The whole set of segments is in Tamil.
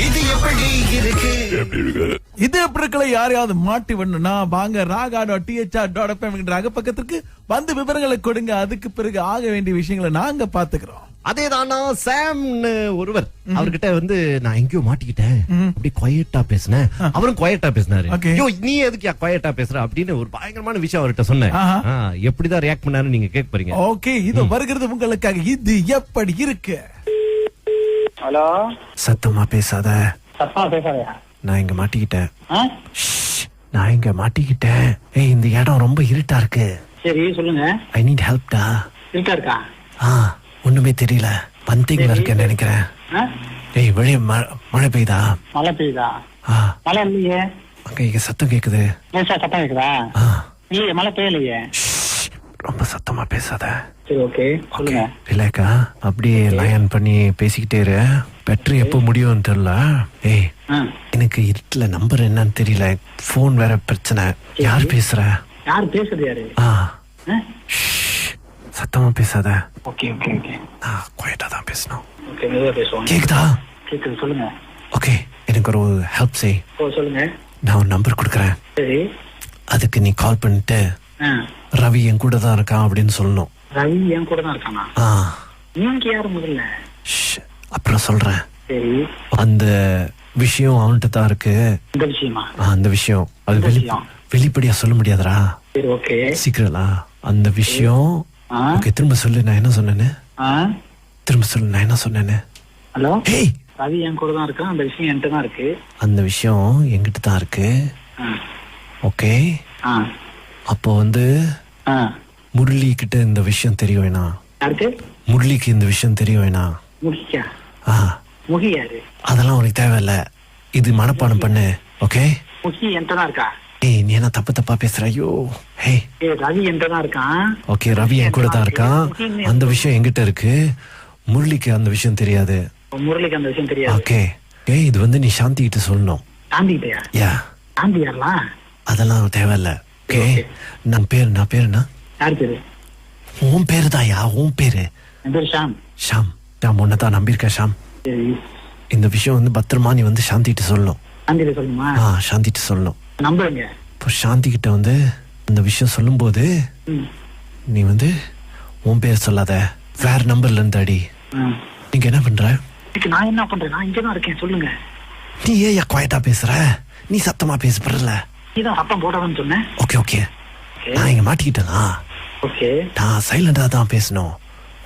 இது எப்படி இருக்கு? இது எப்படி இருக்கல யாரையாவது மாட்டி வேணும்னா வாங்க raga.thr.fm என்ற அகப்பக்கத்திற்கு வந்து விவரங்களை கொடுங்க. அதுக்கு பிறகு ஆக வேண்டிய விஷயங்களை நாங்க பாத்துக்கிறோம். அதேதான் சாம்னு ஒருவர் அவர்கிட்ட வந்து நான் எங்கேயோ மாட்டிக்கிட்டேன் அப்படி குவைட்டா பேசினேன். அவரும் குவைட்டா பேசினாரு. Okay. ஐயோ நீ எதுக்கு குவைட்டா பேசுற அப்படின்னு ஒரு பயங்கரமான விஷயம் அவர்கிட்ட சொன்னேன். எப்படிதான் ரியாக்ட் பண்ணாரு நீங்க கேட்க போறீங்க. ஓகே, இது வருகிறது உங்களுக்காக. இது எப்படி இருக்கு? ஹலோ, சத்தமா பேசாத. சத்தமா பேசாதயா? நான் இங்க மாட்டிக்கிட்டேன். ஆ? நான் இங்க மாட்டிக்கிட்டேன். ஏய், இந்த இடம் ரொம்ப இருட்டா இருக்கு. சரி சொல்லுங்க. ஐ நீட் ஹெல்ப்டா. இருக்கா இருக்கா? ஒண்ணுமே தெரியல. பந்திங்ல இருக்கேன்னு நினைக்கிறேன். ஆ? ஏய், வெளியே மழை பெய்யுதா? மழை பெய்யுதா? ஆ, மழை இல்லையே. அங்க இங்க சத்தம் கேக்குது. லேசா சத்தம் கேக்குதா? ஆ, இல்லையே, மழை பெய்யலையே. ரொம்ப சத்தமா பேசாத. சரி ஓகே சொல்லுங்க. இல்லக்கா, அப்படியே லயன் பண்ணி பேசிக்கிட்டே இரு. பேட்டரி எப்போ முடியும்னு தெரியல. ஏய், ஆ. எனக்கு இருட்டுல நம்பர் என்னன்னு தெரியல. போன் வேற பிரச்சனை. யார் பேசுற? யார் பேசுறது யாரு? ஆ, ஆ? சத்தமா பேசாத. ஓகே ஓகே ஓகே நான் குவைட்டா தான் பேசணும். ஓகே மெதுவா பேசுவோம். கேக்குதா? கேக்குது, சொல்லுங்க. ஓகே, எனக்கு ஒரு ஹெல்ப் செய். ஓ சொல்லுங்க. நான் ஒரு நம்பர் கொடுக்குறேன். சரி. அதுக்கு நீ கால் பண்ணிட்டு ஆ. ரவி என் கூட தான் இருக்கான் அப்படின்னு சொல்லணும். ரவி என் கூட தான் இருக்கானா? ஆ, நீங்க யாரு முதல்ல? அப்புறம் சொல்றேன். சரி. அந்த விஷயம் அவன்கிட்ட தான் இருக்கு. இந்த விஷயமா? அந்த விஷயம் அது இந்த விஷயம்? வெளிப்படையா சொல்ல முடியாதுடா. சரி ஓகே. சீக்கிரலா அந்த விஷயம். ஆ? ஓகே, திரும்ப சொல்லு நான் என்ன சொன்னேன்னு. ஆ? திரும்ப சொல்லு நான் என்ன சொன்னேன்னு. ஹலோ, ஏய், ரவி என் கூட தான் இருக்கான். அந்த விஷயம் என்கிட்ட தான் இருக்கு. அந்த விஷயம் என்கிட்ட தான் இருக்கு. ஆ. ஓகே, ஆ. அப்போ வந்து ஆ. முரளி கிட்ட இந்த விஷயம் தெரிய வேணாம். யாருக்கு? முரளிக்கு இந்த விஷயம் தெரிய வேணாம். முகியா? ஆ, முகி யாரு? அதெல்லாம் உனக்கு தேவையில்ல. இது மனப்பாடம் பண்ணு. ஓகே. முகி என்கிட்ட தான் இருக்கா? ஏய், நீ என்ன தப்பு தப்பா பேசுற? ஐயோ, ஹே. ரவி என்கிட்ட தான் இருக்கான். ஓகே, ரவி என் கூட தான் இருக்கான். அந்த விஷயம் என்கிட்ட இருக்கு. முரளிக்கு அந்த விஷயம் தெரியாது. முரளிக்கு அந்த விஷயம் தெரியாது. ஓகே. ஏய், இது வந்து நீ சாந்தி கிட்ட சொல்லணும். சாந்திக்கிட்டயா? யா, சாந்தி யாரெல்லாம்? அதெல்லாம் தேவையில்ல. ஓகே, நான் பேரு என்ன? யார் பேரு? உன் பேரு தான்யா, உன் பேரு. என் பேரு ஷாம். ஷாம். நான் உன்னைத்தான் நம்பியிருக்கேன் ஷாம். சரி. இந்த விஷயம் வந்து பத்திரமா நீ வந்து சாந்தி கிட்ட சொல்லணும். சாந்தியில சொல்லுமா? சாந்தி கிட்ட சொல்லணும். நம்புறேங்க. இப்போ சாந்தி கிட்ட வந்து அந்த விஷயம் சொல்லும் போது ம். நீ வந்து உன் பேர் சொல்லாத, வேற நம்பர்ல இருந்து அடி. ம். நீங்க என்ன பண்ற? இதுக்கு நான் என்ன பண்றேன்? நான் இங்கதான் இருக்கேன், சொல்லுங்க. நீ ஏன் குவைட்டா பேசுற? நீ சத்தமா பேசப்படுறல. நீதான் சத்தம் போடாதன்னு சொன்னேன். ஓகே ஓகே, நான் இங்க மாட்டிக்கிட்டேனா? ஓகே நான் சைலண்டா தான் பேசணும்.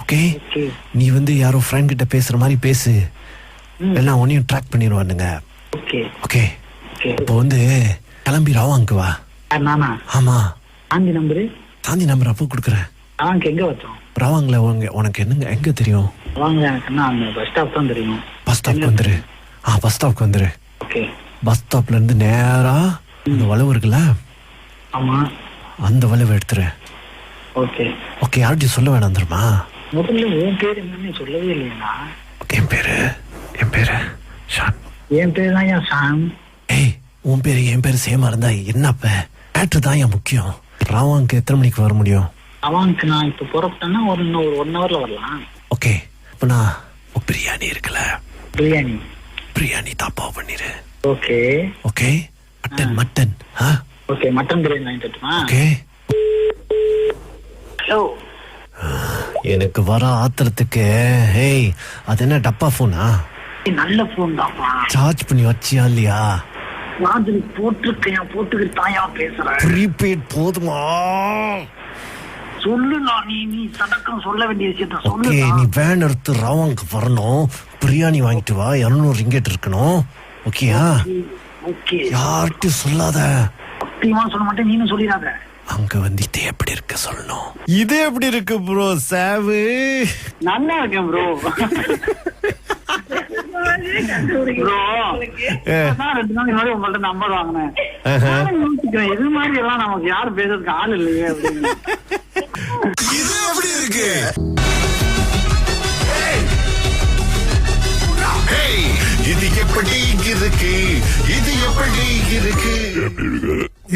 Okay, okay. நீ வந்து யாரோ ஃப்ரெண்ட் கிட்ட பேசுற மாதிரி பேசு. எல்லாம் உன்னையும் ட்ராக் பண்ணிடுவானுங்க. Okay okay. ஓகே. இப்போ வந்து கிளம்பி ராவாங்கு வா. யார், நானா? ஆமா, சாந்தி நம்பரு? சாந்தி நம்பர் அப்போ கொடுக்குறேன். அவங்க எங்க வச்சோம்? ராவாங்ல உனக்கு என்னங்க எங்க தெரியும்? அவங்க எனக்கு என்ன, அந்த பஸ் ஸ்டாப் தான் தெரியும். பஸ் ஸ்டாப்க்கு வந்துரு. பஸ் ஸ்டாப்க்கு வந்துரு. ஓகே. பஸ் ஸ்டாப்ல இருந்து நேரா அந்த வளைவு இருக்குல்ல, ஆமா, அந்த வளைவு எடுத்துரு. ஓகே ஓகே, யார்கிட்டயும் சொல்ல வேணாம் தெரியுமா? முதல்ல உன் பேர் என்னன்னு சொல்லவே இல்லையா? ஓகே, என் பேரு ஷான். என் பேர் தான் ஏன் சாம். ஏய், உன் பேரு என் பேரு சேமா இருந்தா என்னப்ப? பேட்ரு தான் ஏன் முக்கியம். ராவாங்க்கு எத்தனை மணிக்கு வர முடியும்? அவனுக்கு நான் இப்ப புறப்பட்டேன்னா ஒரு 1 ஹவர்ல வரலாம். ஓகே, இப்போ நான் பிரியாணி இருக்குல்ல, பிரியாணி. பிரியாணி தாப்பா பண்ணிரு. Okay okay, mutton. Okay, mutton biryani வாங்கி தட்டுமா? ஓகே. ஹலோ. எனக்கு வர ஆத்திரத்துக்கு ஏய், அது என்ன டப்பா போனா? நல்ல போன் தான்ப்பா. சார்ஜ் பண்ணி வச்சியா இல்லையா? மாதிரி போட்டிருக்கேன், போட்டுக்கிட்டு தாயா பேசுறேன். ப்ரீபெய்ட் போதுமா? சொல்லுண்ணா, நீ சடக்கம் சொல்ல வேண்டிய விஷயத்த ஓகே, சொல்லு. நீ வேன் எடுத்து ராவாங்க்கு வரணும். பிரியாணி வாங்கிட்டு வா. 200 ரிங்கெட் இருக்கணும். ஓகேயா? ஓகே. யார்கிட்டயும் சொல்லாத. சத்தியமா சொல்ல மாட்டேன், நீனும் சொல்லிடாத. அங்க வந்து இது எப்படி இருக்கு சொல்லணும். இது எப்படி இருக்கு ப்ரோ சாவு? நல்லா இருக்கேன் ப்ரோ. ப்ரோ, நான் 2 நாள் முன்னாடி உங்கள்ட்ட நம்பர் வாங்கினேன். இது மாதிரி எல்லாம் நமக்கு யாரும் பேசுறதுக்கு ஆள் இல்லையே அப்படின்னு. இது எப்படி இருக்கு? இது எப்படி இருக்கு? இது எப்படி இருக்கு?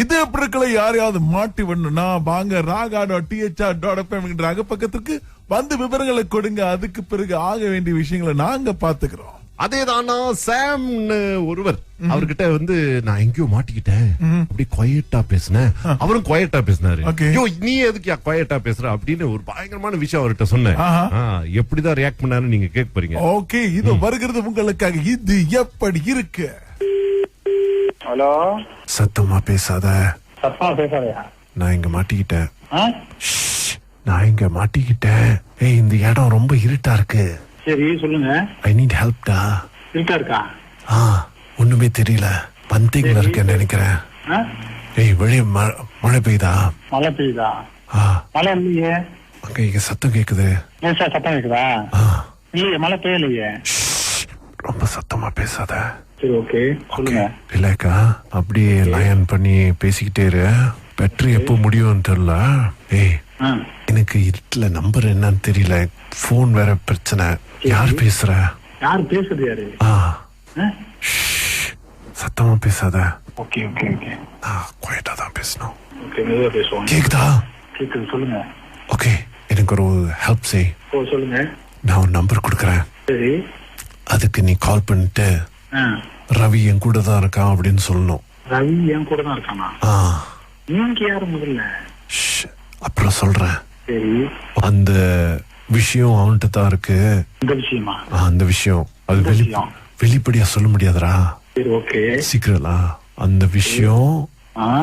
இது எப்படி இருக்கல யாரையாவது மாட்டி வேணும்னா வாங்க raga.thr.fm என்ற அகப்பக்கத்திற்கு வந்து விவரங்களை கொடுங்க. அதுக்கு பிறகு ஆக வேண்டிய விஷயங்களை நாங்க பாத்துக்கிறோம். அதேதான் சாம்னு ஒருவர் அவர்கிட்ட வந்து நான் எங்கேயோ மாட்டிக்கிட்டேன் அப்படி குவைட்டா பேசினேன். அவரும் குவைட்டா பேசினாரு. Okay. ஐயோ நீ எதுக்கு குவைட்டா பேசுற அப்படின்னு ஒரு பயங்கரமான விஷயம் அவர்கிட்ட சொன்னேன். எப்படிதான் ரியாக்ட் பண்ணாரு நீங்க கேட்க போறீங்க. ஓகே, இது வருகிறது உங்களுக்காக. இது எப்படி இருக்கு? ஹலோ, சத்தமா பேசாத. சத்தமா பேசாதயா? நான் இங்க மாட்டிக்கிட்டேன். நான் இங்க மாட்டிக்கிட்டேன். ஏய், இந்த இடம் ரொம்ப இருட்டா இருக்கு. சரி சொல்லுங்க. ஐ நீட் ஹெல்ப் டா. இருக்கா இருக்கா? ஒண்ணுமே தெரியல. பந்திங்ல இருக்கேன்னு நினைக்கிறேன். ஏய், வெளிய மழை பெய்யுதா? மழை பெய்யுதா? மழை இல்லையே. அங்க இங்க சத்தம் கேக்குது. லேசா சத்தம் கேக்குதா? இல்லையே, மழை பெய்யலையே. ரொம்ப சத்தமா பேசாத. சரி, ஓகே சொல்லுங்க. இல்லக்கா, அப்படியே லயன் பண்ணி பேசிக்கிட்டே இரு. பேட்டரி எப்போ முடியும்னு தெரியல. ஏய், எனக்கு இதுல நம்பர் என்னன்னு தெரியல. போன் வேற பிரச்சனை. யார் பேசுற? யார் பேசுறது? யாரு? சத்தமா பேசாத. Okay okay okay. குவைட்டா தான் பேசணும். ஓகே, மெதுவா பேசுவோம். கேக்குதா? கேக்குது, சொல்லுங்க. ஓகே, எனக்கு ஒரு ஹெல்ப் செய். ஓ, சொல்லுங்க. நான் ஒரு நம்பர் கொடுக்குறேன். சரி, அதுக்கு நீ கால் பண்ணிட்டு ரவி என் கூட தான் இருக்கான் அப்படின்னு சொல்லணும். ரவி என் கூட தான் இருக்கானா? நீங்க யாரு முதல்ல? அப்புறம் சொல்றேன். சரி, அந்த விஷயம் அவன்கிட்ட தான் இருக்கு. இந்த விஷயமா? அந்த விஷயம் அது வெளிப்படையா சொல்ல முடியாதுடா. சரி, ஓகே. சீக்கிரலா அந்த விஷயம்.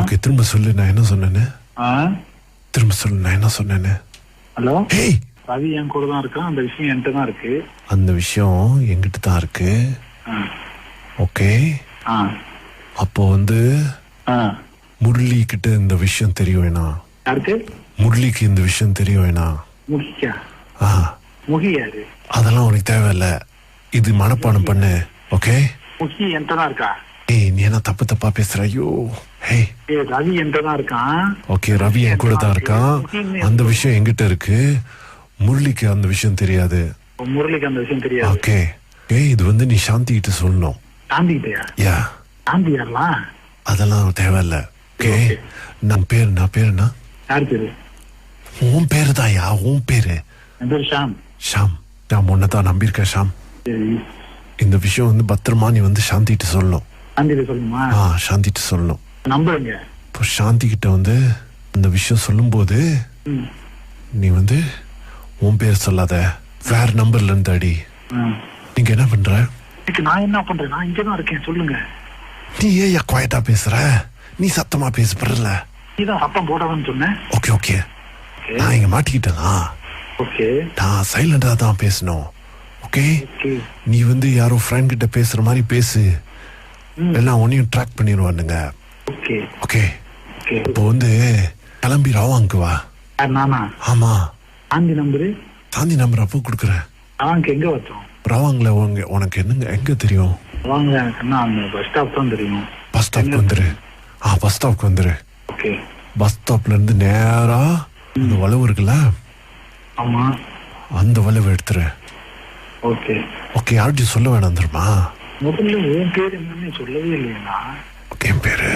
ஓகே, திரும்ப சொல்லு நான் என்ன சொன்னேன்னு. திரும்ப சொல்லு நான் என்ன சொன்னேன்னு. ஹலோ, ஏய், ரவி என் கூட தான் இருக்கான். அந்த விஷயம் என்கிட்ட தான் இருக்கு. அந்த விஷயம் என்கிட்ட தான் இருக்கு. ஓகே, அப்போ வந்து முரளி கிட்ட இந்த விஷயம் தெரிய வேணாம். யாருக்கு? முரளிக்கு இந்த விஷயம் தெரிய வேணாம். முகியா? முகி யாரு? அதெல்லாம் உனக்கு தேவையில்ல. இது மனப்பாடம் பண்ணு. ஓகே, முகி என்கிட்ட தான் இருக்கா? ஏய், நீ என்ன தப்பு தப்பா பேசுற? ஐயோ, ஹே, ரவி என்கிட்ட தான் இருக்கான். ஓகே, ரவி என் கூட தான் இருக்கான். அந்த விஷயம் என்கிட்ட இருக்கு. முரளிக்கு அந்த விஷயம் தெரியாது. முரளிக்கு அந்த விஷயம் தெரியாது. ஓகே, இது வந்து நீ சாந்தி கிட்ட சொல்லணும். சாந்தி கிட்டயா? யா, சாந்தி யாரெல்லாம்? அதெல்லாம் தேவையில்ல. ஓகே, நான் பேரு என்ன? யார் பேரு? உன் பேரு தான். யா, உன் பேரு? என் பேரு ஷாம். ஷாம், நான் உன்னதான் நம்பியிருக்கேன் ஷாம். சரி, இந்த விஷயம் வந்து பத்திரமா நீ வந்து சாந்தி கிட்ட சொல்லணும். சாந்தி கிட்ட சொல்லணுமா? சாந்தி கிட்ட சொல்லணும். நம்புறீங்க? இப்போ சாந்தி கிட்ட வந்து அந்த விஷயம் சொல்லும் போது நீ வந்து உன் பேர் சொல்லாத, வேற நம்பர்ல இருந்து அடி. நீங்க என்ன பண்ற? நான் என்ன பண்றேன்? நான் இங்கதான் இருக்கேன், சொல்லுங்க. நீ ஏன் குவைட்டா பேசுற? நீ சத்தமா பேசப்படுறல. நீதான் சத்தம் போடாதன்னு சொன்னேன். ஓகே ஓகே, நான் இங்க மாட்டிக்கிட்டேனா? ஓகே, நான் சைலண்டா தான் பேசணும். ஓகே, நீ வந்து யாரோ ஃப்ரெண்ட் கிட்ட பேசுற மாதிரி பேசு. எல்லாம் உன்னையும் ட்ராக் பண்ணிடுவானுங்க. Okay okay, okay. இப்போ வந்து கிளம்பி ராவாங்க வா. நானா? ஆமா, சாந்தி நம்பரு? சாந்தி நம்பர் அப்போ கொடுக்குறேன். ராவாங்க எங்க வச்சோம்? ராவாங்கல உனக்கு என்னங்க எங்க தெரியும்? ராவாங்க எனக்கு என்ன, அந்த பஸ் ஸ்டாப் தான் தெரியும். பஸ் ஸ்டாப்க்கு வந்துரு. பஸ் ஸ்டாப்க்கு வந்துரு. ஓகே, பஸ் ஸ்டாப்ல இருந்து நேரா அந்த வளைவு இருக்குல்ல, ஆமா, அந்த வளைவு எடுத்துரு. ஓகே ஓகே, யார்கிட்டயும் சொல்ல வேணாம் தெரியுமா? முதல்ல உன் பேர் என்னன்னு சொல்லவே இல்லையா? ஓகே, என் பேரு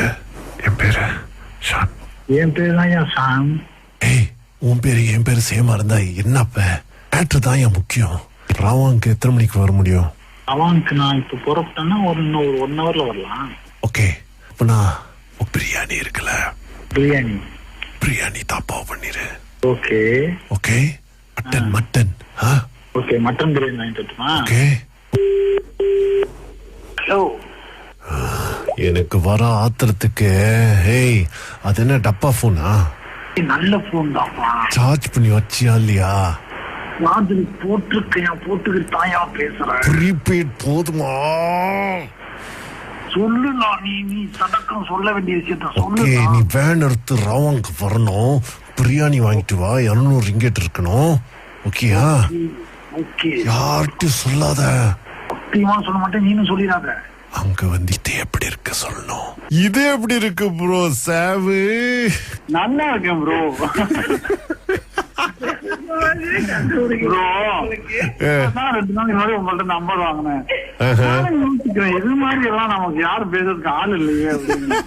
ஷான். என் பேர் தான் ஷாம். ஏய், உன் பேரு என் பேரு சேமா இருந்தா என்னப்ப? மேட்ரு தான் ஏன் முக்கியம். ராவாங்க எத்தனை மணிக்கு வர முடியும்? ராவாங்க நான் இப்ப புறப்பட்டேன்னா ஒரு 1 ஹவர்ல வரலாம். ஓகே, அப்ப நான் பிரியாணி இருக்குல்ல, பிரியாணி தாப்பாவ பண்ணிரு. Okay okay, mutton okay, mutton biryani வாங்கிட்டு வரட்டுமா? ஓகே. ஹலோ, எனக்கு வர ஆத்திரத்துக்கு ஏய், அது என்ன டப்பா போனா? நல்ல போன் தான்ப்பா. சார்ஜ் பண்ணி வச்சியா இல்லையா? மாதிரி போட்டிருக்கேன், போட்டுக்கிட்டு தாயா பேசுறேன். ப்ரீபெய்ட் போதுமா? சொல்லு, நீ சடக்கம் சொல்ல வேண்டிய விஷயத்த சொல்லு. ஓகே, நீ வேன் எடுத்து ராவாங்க வரணும். பிரியாணி வாங்கிட்டு வா. 200 ரிங்கெட் இருக்கணும். ஓகேயா? ஓகே, யார்கிட்டயும் சொல்லாத. சத்தியமா சொல்ல மாட்டேன், நீனும் சொல்லிடாத. அங்க வந்து இது எப்படி இருக்கு சொல்லணும். இது எப்படி இருக்கு ப்ரோ சாவு? நல்லா இருக்கேன் ப்ரோ. ப்ரோ, நான் 2 நாள் முன்னாடி உங்கள்ட்ட நம்பர் வாங்கினேன். இது மாதிரி எல்லாம் நமக்கு யாரும் பேசுறதுக்கு ஆள் இல்லையே அப்படின்னு.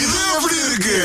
இது எப்படி இருக்கு?